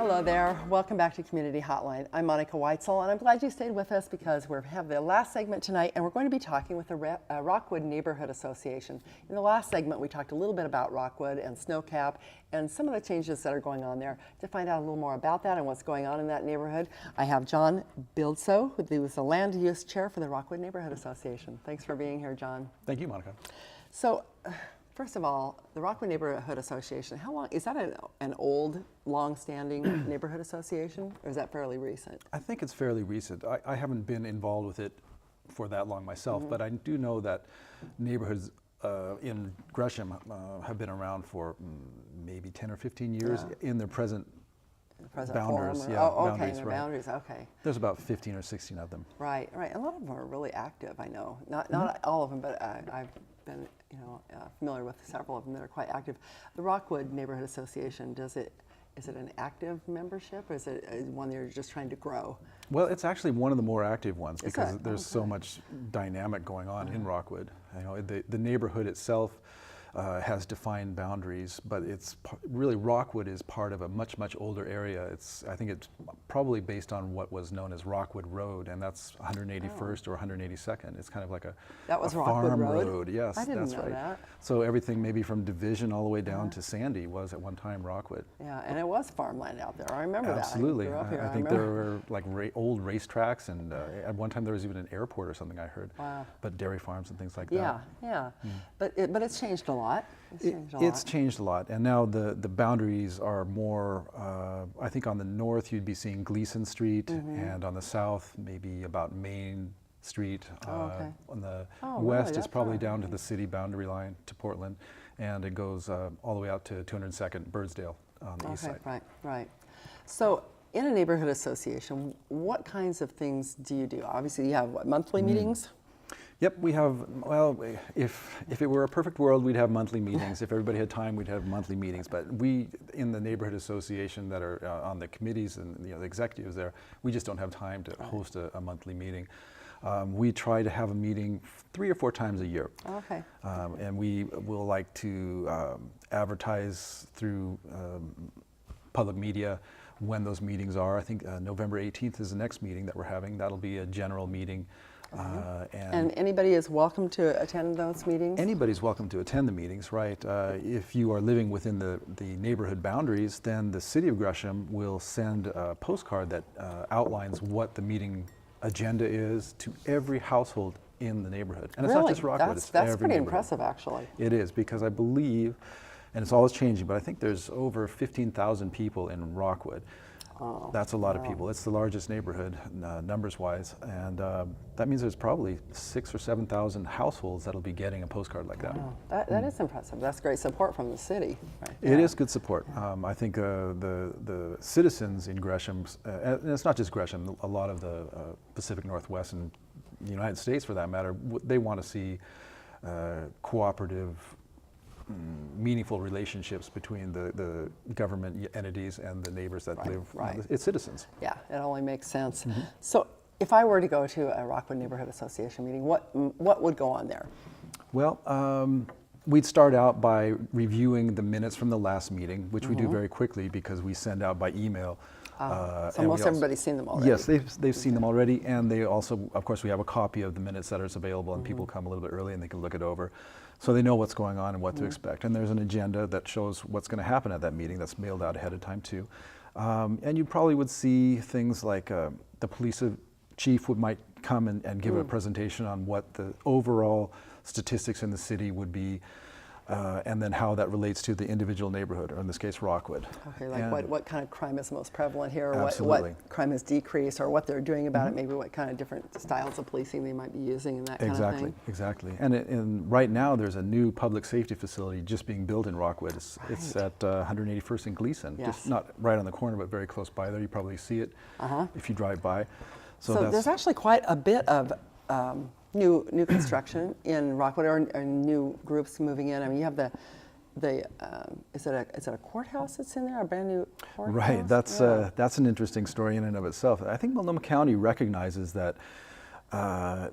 Hello there. Welcome back to Community Hotline. I'm Monica Weitzel, and I'm glad you stayed with us because we have the last segment tonight, and we're going to be talking with the Rockwood Neighborhood Association. In the last segment, we talked a little bit about Rockwood and Snowcap and some of the changes that are going on there. To find out a little more about that and what's going on in that neighborhood, I have John Bildso, who is the Land Use Chair for the Rockwood Neighborhood Association. Thanks for being here, John. Thank you, Monica. So, first of all, the Rockwood Neighborhood Association, how long, is that an old, long-standing neighborhood association, or is that fairly recent? I think it's fairly recent. I haven't been involved with it for that long myself, but I do know that neighborhoods in Gresham have been around for maybe 10 or 15 years in their present boundaries. Boundaries, boundaries, okay. There's about 15 or 16 of them. Right, right. A lot of them are really active, I know. Not all of them, but I've been familiar with several of them that are quite active. The Rockwood Neighborhood Association, is it an active membership, or is it one that you're just trying to grow? Well, it's actually one of the more active ones because there's so much dynamic going on in Rockwood. You know, the neighborhood itself has defined boundaries, but it's really Rockwood is part of a much older area. I think it's probably based on what was known as Rockwood Road, and that's 181st or 182nd. It's kind of like a farm road. Yes, I didn't that's know right. that. So everything maybe from Division all the way down to Sandy was at one time Rockwood. Yeah, and it was farmland out there. I remember that. Absolutely. I think there were like old racetracks, and at one time there was even an airport or something I heard. Wow. But dairy farms and things like that. that. Yeah. But it's changed a lot. It's changed a lot, and now the boundaries are more, I think on the north you'd be seeing Gleason Street, and on the south maybe about Main Street. On the west it's probably down to the city boundary line to Portland, and it goes all the way out to 202nd Birdsdale on the east side. Right. So in a neighborhood association, what kinds of things do you do? Obviously you have monthly meetings? Yep, we have, well, if it were a perfect world, we'd have monthly meetings. If everybody had time, we'd have monthly meetings. But we, in the neighborhood association that are on the committees and the executives there, we just don't have time to host a monthly meeting. We try to have a meeting 3 or 4 times a year. Okay. And we will like to advertise through public media when those meetings are. I think November 18th is the next meeting that we're having. That'll be a general meeting. And anybody is welcome to attend those meetings? Anybody's welcome to attend the meetings, right. If you are living within the neighborhood boundaries, then the City of Gresham will send a postcard that outlines what the meeting agenda is to every household in the neighborhood. And it's not just Rockwood, it's every That's pretty neighborhood. impressive, actually. It is, because I believe, and it's always changing, but I think there's over 15,000 people in Rockwood. Oh, that's a lot of people. It's the largest neighborhood numbers-wise, and that means there's probably 6,000 or 7,000 households that'll be getting a postcard like that. Wow. That is impressive. That's great support from the city. Right? It is good support. I think the citizens in Gresham, and it's not just Gresham, a lot of the Pacific Northwest and the United States for that matter, they want to see cooperative, meaningful relationships between the government entities and the neighbors that live, it's citizens. Yeah, it only makes sense. So if I were to go to a Rockwood Neighborhood Association meeting, what would go on there? Well, we'd start out by reviewing the minutes from the last meeting, which we do very quickly because we send out by email. So most everybody's seen them already. Yes, they've seen them already, and they also, of course, we have a copy of the minutes that are available, and people come a little bit early and they can look it over. So they know what's going on and what to expect. And there's an agenda that shows what's going to happen at that meeting that's mailed out ahead of time too. And you probably would see things like the police chief might come and give a presentation on what the overall statistics in the city would be, and then how that relates to the individual neighborhood, or in this case, Rockwood. Okay, like what kind of crime is most prevalent here, or what crime has decreased, or what they're doing about it, maybe what kind of different styles of policing they might be using, and that kind of thing. Exactly. And right now, there's a new public safety facility just being built in Rockwood. It's at 181st and Gleason, just not right on the corner, but very close by there. You probably see it if you drive by. So there's actually quite a bit of new construction in Rockwood, or new groups moving in. I mean, you have is it a courthouse that's in there, a brand new courthouse? Right, that's an interesting story in and of itself. I think Multnomah County recognizes that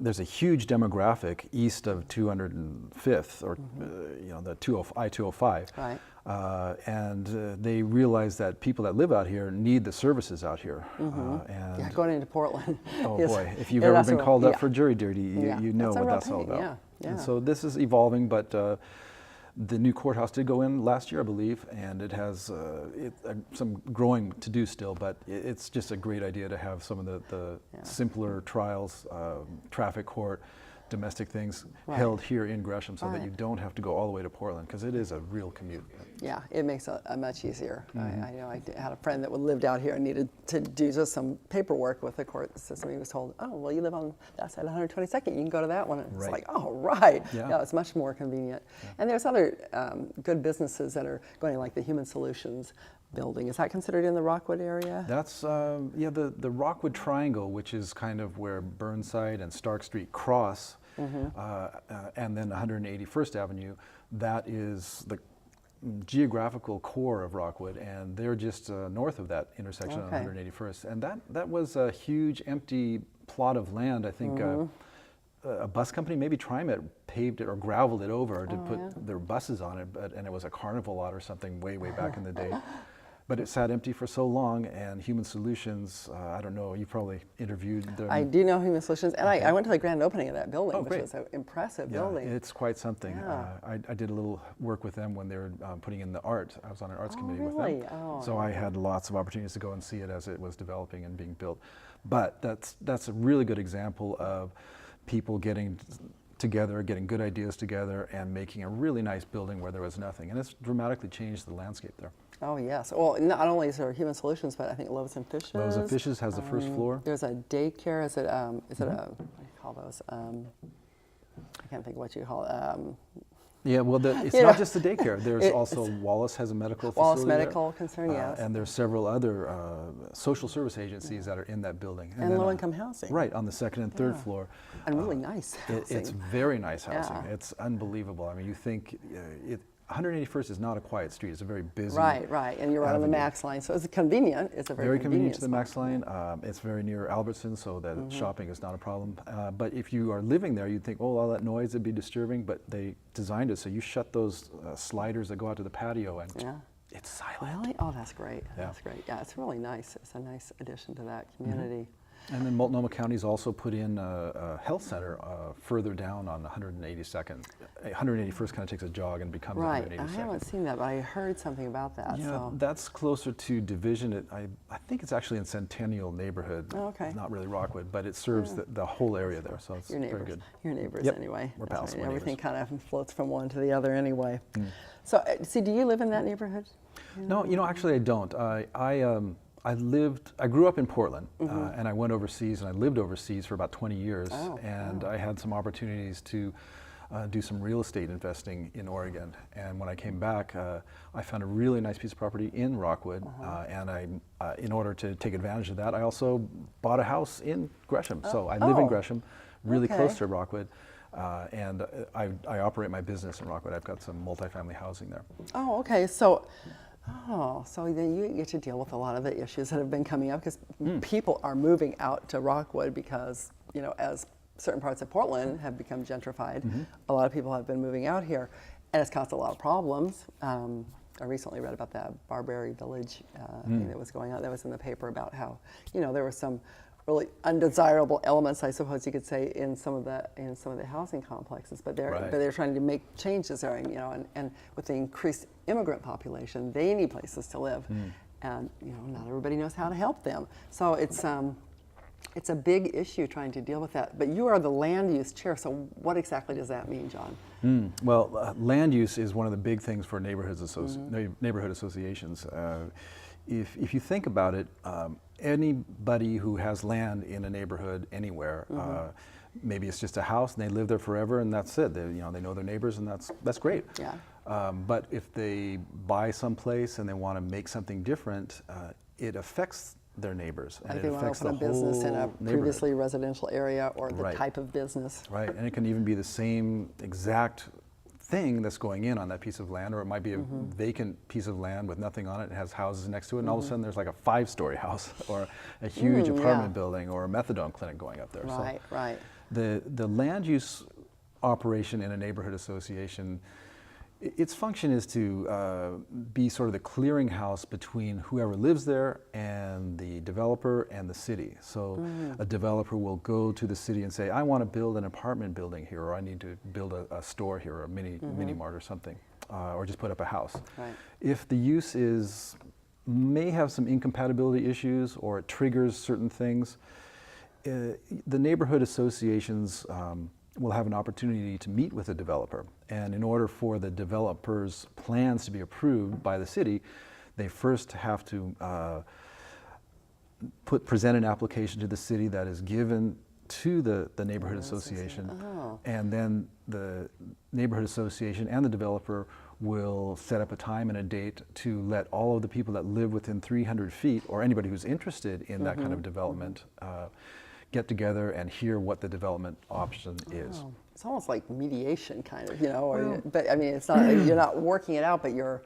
there's a huge demographic east of 205th, or the I-205. Right. They realize that people that live out here need the services out here. Yeah, going into Portland. Oh is- boy, if you've yeah, ever that's been a- called up yeah. for jury duty, you know That's a what real that's all pain, about. yeah, And yeah. so this is evolving, but the new courthouse did go in last year, I believe, and it has some growing to do still, but it's just a great idea to have some of the simpler trials, traffic court, domestic things held here in Gresham so that you don't have to go all the way to Portland, because it is a real commute. Yeah, it makes it much easier. I know I had a friend that lived out here and needed to do just some paperwork with the court system. He was told, oh, well, you live on that side of 122nd, you can go to that one. And it's like, oh, right. Yeah, it's much more convenient. And there's other good businesses that are going, like the Human Solutions building. Is that considered in the Rockwood area? That's, the Rockwood Triangle, which is kind of where Burnside and Stark Street cross, and then 181st Avenue, that is the geographical core of Rockwood, and they're just north of that intersection on 181st. And that was a huge empty plot of land. I think a bus company, maybe TriMet, paved it or graveled it over to put their buses on it, and it was a carnival lot or something way back in the day. But it sat empty for so long, and Human Solutions, I don't know, you probably interviewed them. I do know Human Solutions, and I went to the grand opening of that building, which was an impressive building. It's quite something. I did a little work with them when they were putting in the art. I was on an arts committee with them. So I had lots of opportunities to go and see it as it was developing and being built. But that's a really good example of people getting together, getting good ideas together, and making a really nice building where there was nothing. And it's dramatically changed the landscape there. Oh, yes. Well, not only is there Human Solutions, but I think Loaves and Fishes. Loaves and Fishes has the first floor. There's a daycare. Is it a, what do you call those? I can't think of what you call it. Yeah, well, it's not just the daycare. There's also Wallace has a medical facility. Wallace Medical Concern, yes. And there's several other social service agencies that are in that building. And low-income housing. Right, on the second and third floor. And really nice housing. It's very nice housing. It's unbelievable. I mean, you think 181st is not a quiet street. It's a very busy Right. And you're right on the Max line, so it's convenient. It's a very convenient to the Max line. It's very near Albertson, so that shopping is not a problem. But if you are living there, you'd think, oh, all that noise would be disturbing, but they designed it so you shut those sliders that go out to the patio, and it's silent. Really? Oh, that's great. That's great. Yeah, it's really nice. It's a nice addition to that community. And then Multnomah County's also put in a health center further down on 182nd. 181st kind of takes a jog and becomes 182nd. Right, I haven't seen that, but I heard something about that. Yeah, that's closer to Division. I think it's actually in Centennial neighborhood. Oh, okay. Not really Rockwood, but it serves the whole area there, so it's very good. Your neighbors, Yep. anyway. We're pals. Right. Everything kind of floats from one to the other anyway. So, see, do you live in that neighborhood? No, actually I don't. I grew up in Portland, and I went overseas, and I lived overseas for about 20 years, and I had some opportunities to do some real estate investing in Oregon. And when I came back, I found a really nice piece of property in Rockwood, and in order to take advantage of that, I also bought a house in Gresham. So I live in Gresham, really close to Rockwood. And I operate my business in Rockwood. I've got some multifamily housing there. Oh, okay. So then you get to deal with a lot of the issues that have been coming up, because people are moving out to Rockwood because, as certain parts of Portland have become gentrified, a lot of people have been moving out here, and it's caused a lot of problems. I recently read about that Barberry Village thing that was going on. That was in the paper about how, there were some really undesirable elements, I suppose you could say, in some of the housing complexes. But they're trying to make changes there, and with the increased immigrant population, they need places to live, and not everybody knows how to help them. So it's a big issue trying to deal with that. But you are the land use chair, so what exactly does that mean, John? Well, land use is one of the big things for neighborhood associations. If you think about it, anybody who has land in a neighborhood anywhere, maybe it's just a house and they live there forever and that's it. They know their neighbors, and that's great. Yeah. But if they buy someplace and they want to make something different, it affects their neighbors. And it affects the whole business in a previously residential area, or the type of business. Right, and it can even be the same exact thing that's going in on that piece of land, or it might be a vacant piece of land with nothing on it. It has houses next to it, and all of a sudden there's like a 5-story house, or a huge apartment building, or a methadone clinic going up there. Right. The land use operation in a neighborhood association Its function is to be sort of the clearinghouse between whoever lives there and the developer and the city. So a developer will go to the city and say, I want to build an apartment building here, or I need to build a store here, or a mini mart or something, or just put up a house. Right. If the use may have some incompatibility issues, or it triggers certain things, the neighborhood associations will have an opportunity to meet with the developer. And in order for the developer's plans to be approved by the city, they first have to present an application to the city that is given to the neighborhood association. Oh. And then the neighborhood association and the developer will set up a time and a date to let all of the people that live within 300 feet, or anybody who's interested in that kind of development, get together and hear what the development option is. Oh, it's almost like mediation, kind of, or, but I mean, it's not. You're not working it out, but you're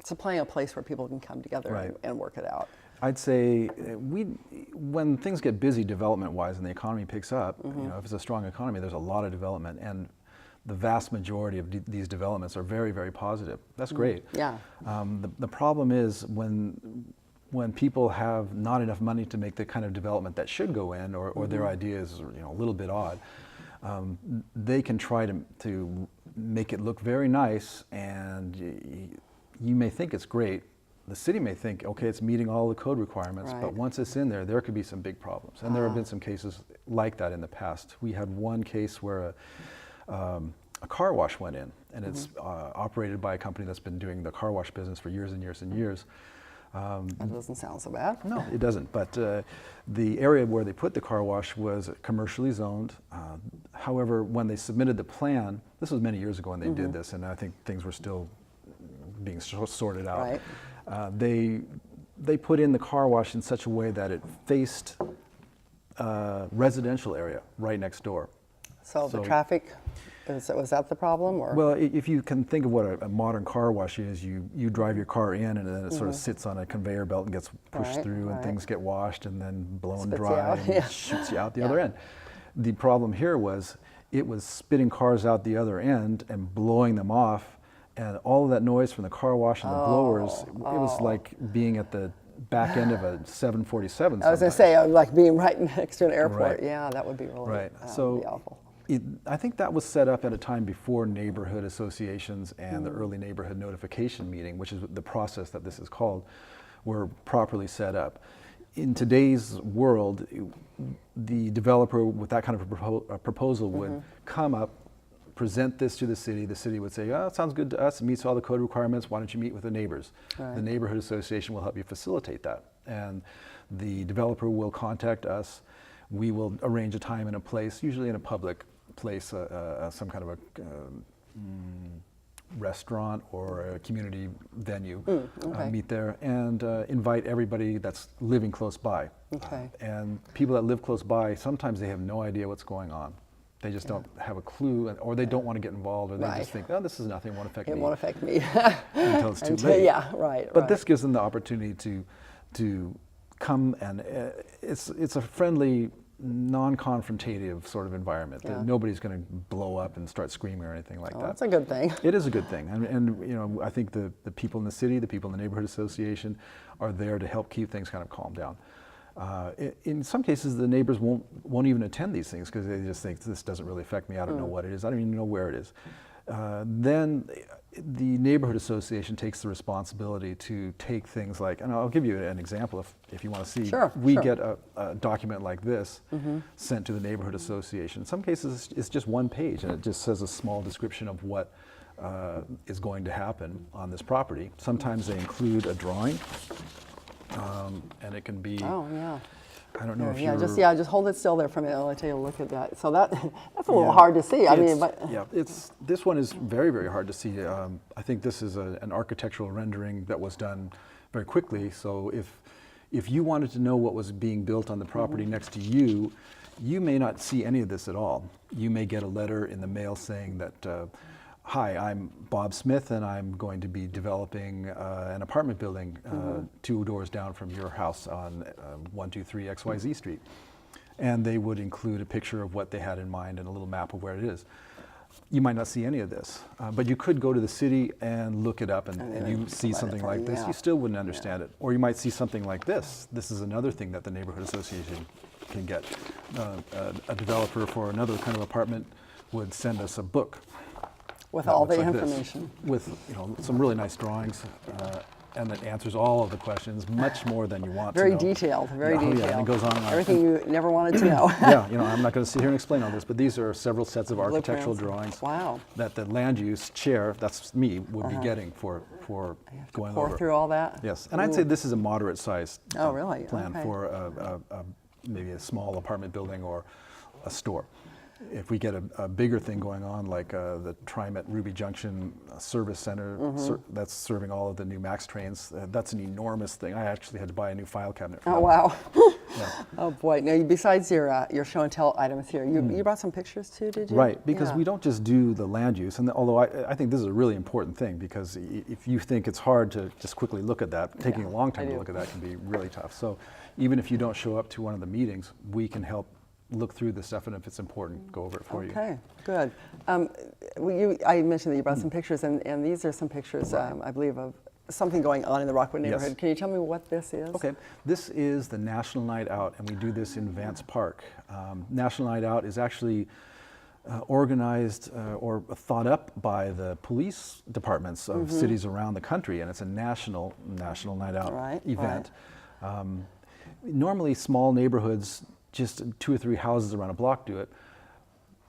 supplying a place where people can come together and work it out. I'd say when things get busy development-wise and the economy picks up, if it's a strong economy, there's a lot of development, and the vast majority of these developments are very, very positive. That's great. Yeah. The problem is when people have not enough money to make the kind of development that should go in, or their idea is a little bit odd, they can try to make it look very nice, and you may think it's great. The city may think, okay, it's meeting all the code requirements, but once it's in there, there could be some big problems. And there have been some cases like that in the past. We had one case where a car wash went in, and it's operated by a company that's been doing the car wash business for years and years and years. That doesn't sound so bad. No, it doesn't. But the area where they put the car wash was commercially zoned. However, when they submitted the plan, this was many years ago when they did this, and I think things were still being sorted out. Right. They put in the car wash in such a way that it faced a residential area right next door. So the traffic, was that the problem? Or? Well, if you can think of what a modern car wash is, you drive your car in, and then it sort of sits on a conveyor belt and gets pushed through, and things get washed and then blown dry and shoots you out the other end. The problem here was it was spitting cars out the other end and blowing them off, and all of that noise from the car wash and the blowers, it was like being at the back end of a 747. I was going to say, like being right next to an airport. Right. Yeah, that would be really So be awful. I think that was set up at a time before neighborhood associations and the early neighborhood notification meeting, which is the process that this is called, were properly set up. In today's world, the developer with that kind of a proposal would come up, present this to the city would say, oh, it sounds good to us, it meets all the code requirements, why don't you meet with the neighbors? Right. The neighborhood association will help you facilitate that. And the developer will contact us, we will arrange a time and a place, usually in a public place, some kind of a restaurant or a community venue, meet there and invite everybody that's living close by. Okay. And people that live close by, sometimes they have no idea what's going on. They just don't have a clue, or they don't want to get involved, or they just think, oh, this is nothing, it won't affect me. It won't affect me. Until it's too late. Yeah, right. But this gives them the opportunity to come, and it's a friendly, non-confrontative sort of environment. Yeah. Nobody's going to blow up and start screaming or anything like that. That's a good thing. It is a good thing, and I think the people in the city, the people in the neighborhood association, are there to help keep things kind of calmed down. In some cases, the neighbors won't even attend these things because they just think this doesn't really affect me. I don't know what it is. I don't even know where it is. Then the neighborhood association takes the responsibility to take things like, and I'll give you an example if you want to see. Sure, we get a document like this sent to the neighborhood association. In some cases, it's just one page, and it just says a small description of what is going to happen on this property. Sometimes they include a drawing. And it can be. Oh yeah. I don't know if yeah, you're. just hold it still there for a minute. I'll take a look at that. So that's a little hard to see. I mean, but this one is very, very hard to see. I think this is an architectural rendering that was done very quickly. So if you wanted to know what was being built on the property next to you, you may not see any of this at all. You may get a letter in the mail saying that. Hi, I'm Bob Smith, and I'm going to be developing an apartment building 2 doors down from your house on 123 XYZ Street. And they would include a picture of what they had in mind and a little map of where it is. you might not see any of this, but you could go to the city and look it up, and you see something like this. You still wouldn't understand it. Or you might see something like this. This is another thing that the neighborhood association can get. A developer for another kind of apartment would send us a book with all the like information, with some really nice drawings, and it answers all of the questions much more than you want very to know. detailed, very detailed. Yeah, and it goes on and on. Everything you never wanted to know. Yeah, I'm not going to sit here and explain all this, but these are several sets of architectural Blueprints. drawings. Wow. That the land use chair, that's me, would be getting for going Pour over. through all that. Yes, and I'd say this is a moderate sized really? plan Okay. for maybe a small apartment building or a store. If we get a bigger thing going on, like the TriMet Ruby Junction Service Center, that's serving all of the new MAX trains, that's an enormous thing. I actually had to buy a new file cabinet for Oh, that. wow. Yeah. Oh, boy. Now, besides your show and tell items here, you brought some pictures too, did you? Right, because Yeah. we don't just do the land use, and although I think this is a really important thing, because if you think it's hard to just quickly look at that, taking a long time to look at that can be really tough. So even if you don't show up to one of the meetings, we can help look through the stuff, and if it's important, go over it for you. Okay, good. I mentioned that you brought some pictures, and these are some pictures, I believe, of something going on in the Rockwood neighborhood. Yes. Can you tell me what this is? Okay, this is the National Night Out, and we do this in Vance Park. National Night Out is actually organized or thought up by the police departments of cities around the country, and it's a national Night Out event. Normally, small neighborhoods, just 2 or 3 houses around a block, do it.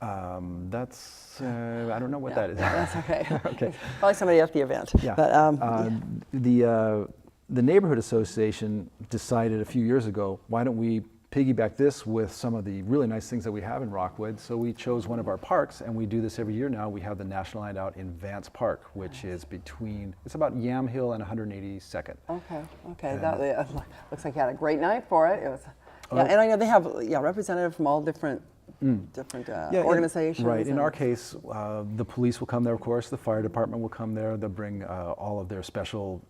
That's I don't know what that is. That's okay. Okay. Probably somebody at the event. Yeah. But, The neighborhood association decided a few years ago, why don't we piggyback this with some of the really nice things that we have in Rockwood? So we chose one of our parks, and we do this every year now. We have the National Night Out in Vance Park, which is it's about Yam Hill and 182nd. Okay. That looks like you had a great night for it. It was. Yeah, and I know they have representatives from all different organizations. Right. In our case, the police will come there, of course. The fire department will come there. They'll bring all of their special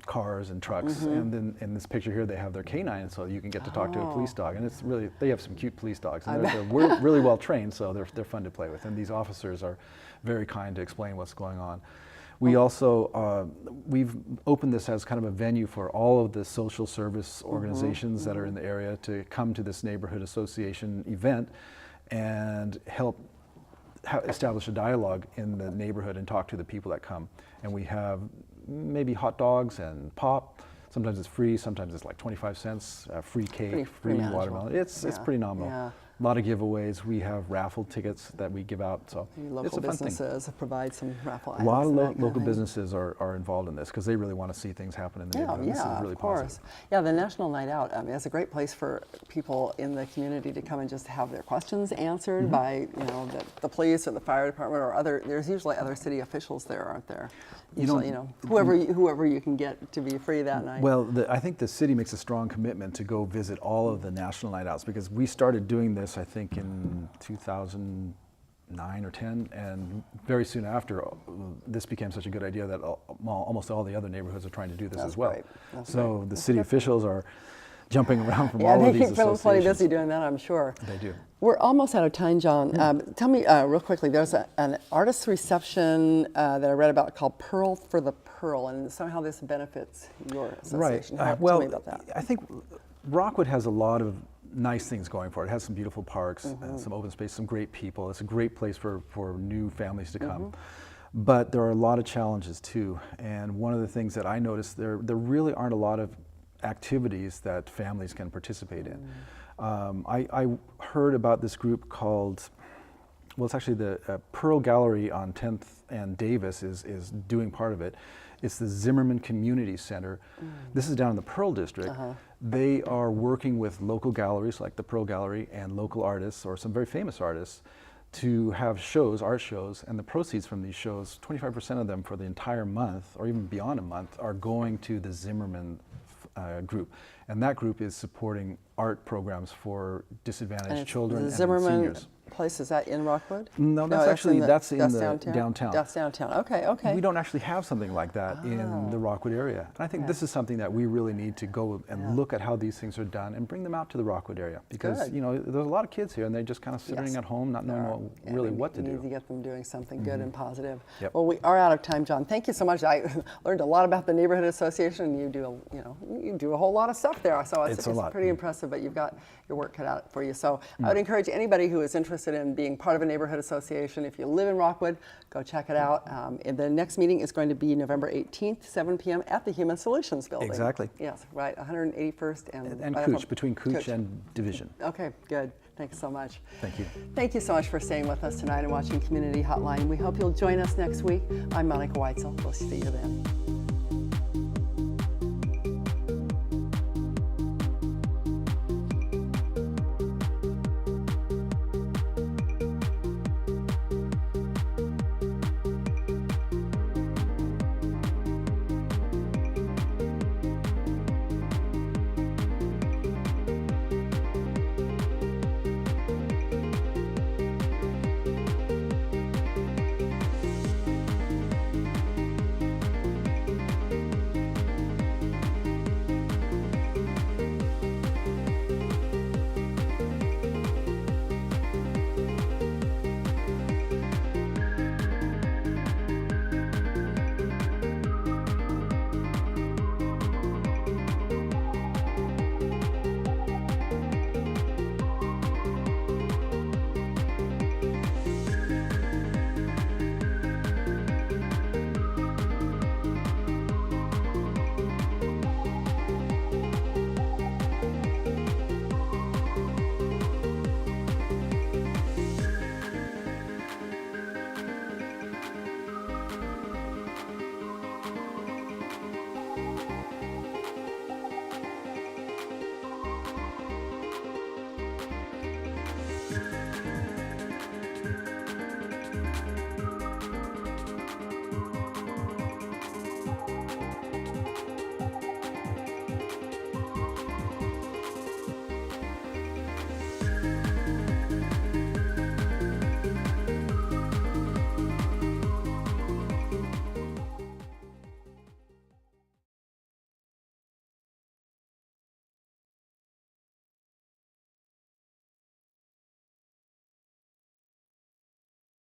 cars and trucks. And then in this picture here, they have their canine, so you can get to talk to a police dog. And it's really, they have some cute police dogs. And they're really well trained, so they're fun to play with. And these officers are very kind to explain what's going on. We also, we've opened this as kind of a venue for all of the social service organizations that are in the area to come to this neighborhood association event and help establish a dialogue in the neighborhood and talk to the people that come. And we have maybe hot dogs and pop. Sometimes it's free, sometimes it's like 25 cents, free cake, free watermelon. It's pretty nominal. Yeah. A lot of giveaways. We have raffle tickets that we give out, so Local it's a fun thing. businesses provide some raffle A items. lot of and that kind local thing. businesses are involved in this because they really want to see things happen in the neighborhood. This is really of course. positive. Yeah, the National Night Out is a great place for people in the community to come and just have their questions answered by the police or the fire department or other. There's usually other city officials there, aren't there? Usually, whoever you can get to be free that night. Well, I think the city makes a strong commitment to go visit all of the National Night Outs because we started doing this, I think, in 2009 or 10, and very soon after, this became such a good idea that almost all the other neighborhoods are trying to do this as well. Great. That's so great. the city officials are jumping around from all of they these keep feeling plenty associations. busy doing that, I'm sure. They do. We're almost out of time, John. Tell me real quickly, there's an artist reception that I read about called Pearl for the Pearl, and somehow this benefits your association. Right. Tell me about that. I think Rockwood has a lot of nice things going for it. It has some beautiful parks, some open space, some great people. It's a great place for new families to come. But there are a lot of challenges too. And one of the things that I noticed, there really aren't a lot of activities that families can participate in. I heard about this group called, well, it's actually the Pearl Gallery on 10th and Davis is doing part of it. It's the Zimmerman Community Center. This is down in the Pearl District. They are working with local galleries like the Pearl Gallery and local artists or some very famous artists to have shows, art shows, and the proceeds from these shows, 25% of them for the entire month or even beyond a month are going to the Zimmerman group. And that group is supporting art programs for disadvantaged And children the and Zimmerman seniors. place, is that in Rockwood? No, that's in the downtown. That's downtown. Okay, okay. We don't actually have something like that in the Rockwood area. And I think this is something that we really need to go and look at how these things are done and bring them out to the Rockwood area. Because, Good. you know, there's a lot of kids here and they're just kind of sitting at home not knowing really what to We do. need to get them doing something good and positive. Yep. Well, we are out of time, John. Thank you so much. I learned a lot about the neighborhood association. You do a whole lot of stuff there. So It's a lot. pretty impressive, but you've got your work cut out for you. So I would encourage anybody who is interested in being part of a neighborhood association, if you live in Rockwood, go check it out. And the next meeting is going to be November 18th, 7 p.m. at the Human Solutions Building. Exactly. Yes, right, 181st and right Cooch, up- between Cooch and Division. Okay, good. Thanks so much. Thank you. Thank you so much for staying with us tonight and watching Community Hotline. We hope you'll join us next week. I'm Monica Weitzel. We'll see you then.